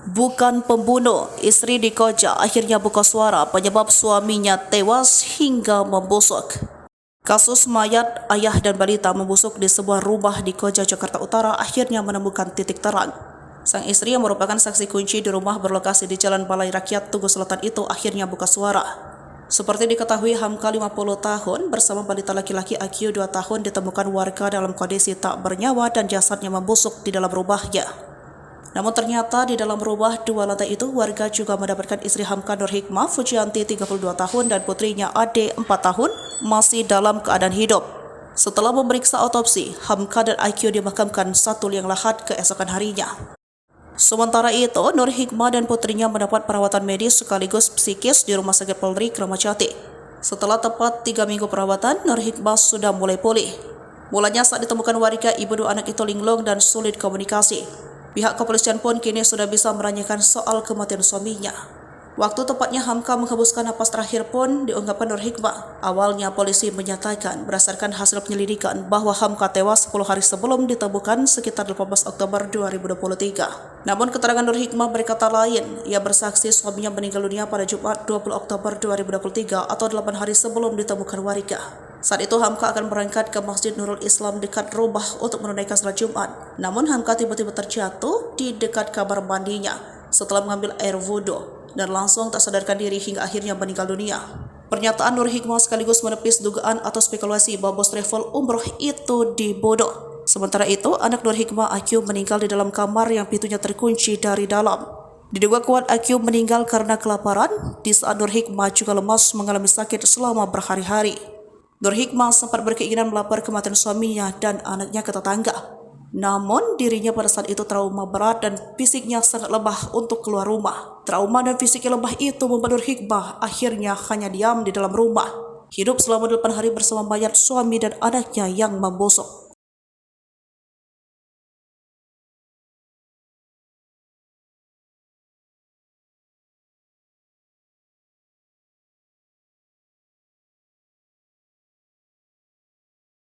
Bukan pembunuh, istri dikoja akhirnya buka suara penyebab suaminya tewas hingga membusuk. Kasus mayat ayah dan balita membusuk di sebuah rumah di Koja, Jakarta Utara akhirnya menemukan titik terang. Sang istri yang merupakan saksi kunci di rumah berlokasi di Jalan Balai Rakyat Tugu Selatan itu akhirnya buka suara. Seperti diketahui, Hamka 50 tahun bersama balita laki-laki AQ 2 tahun ditemukan warga dalam kondisi tak bernyawa dan jasadnya membusuk di dalam rumahnya. Namun ternyata di dalam rumah 2 lantai itu warga juga mendapatkan istri Hamka Nur Hikmah Fujianti 32 tahun dan putrinya Ade 4 tahun masih dalam keadaan hidup. Setelah memeriksa otopsi, Hamka dan AQ dimakamkan satu liang lahat keesokan harinya. Sementara itu, Nur Hikmah dan putrinya mendapat perawatan medis sekaligus psikis di Rumah Sakit Polri Kramat Jati. Setelah tepat 3 minggu perawatan, Nur Hikmah sudah mulai pulih. Mulanya saat ditemukan warga, ibu dua anak itu linglung dan sulit komunikasi. Pihak kepolisian pun kini sudah bisa menanyakan soal kematian suaminya. Waktu tepatnya Hamka menghembuskan napas terakhir pun diungkapkan Nur Hikmah. Awalnya polisi menyatakan berdasarkan hasil penyelidikan bahwa Hamka tewas 10 hari sebelum ditemukan sekitar 18 Oktober 2023. Namun keterangan Nur Hikmah berkata lain. Ia bersaksi suaminya meninggal dunia pada Jumat 20 Oktober 2023 atau 8 hari sebelum ditemukan warga. Saat itu Hamka akan berangkat ke Masjid Nurul Islam dekat rumah untuk menunaikan salat Jumat. Namun Hamka tiba-tiba terjatuh di dekat kamar mandinya setelah mengambil air wudhu dan langsung tak sadarkan diri hingga akhirnya meninggal dunia. Pernyataan Nur Hikmah sekaligus menepis dugaan atau spekulasi bahwa bos travel umroh itu dibodoh. Sementara itu, anak Nur Hikmah AQ meninggal di dalam kamar yang pintunya terkunci dari dalam. Diduga kuat AQ meninggal karena kelaparan, di saat Nur Hikmah juga lemas mengalami sakit selama berhari-hari. Nur Hikmah sempat berkeinginan melapor kematian suaminya dan anaknya ke tetangga. Namun dirinya pada saat itu trauma berat dan fisiknya sangat lemah untuk keluar rumah. Trauma dan fisik yang lemah itu membuat Nur Hikmah akhirnya hanya diam di dalam rumah. Hidup selama 8 hari bersama mayat suami dan anaknya yang membusuk.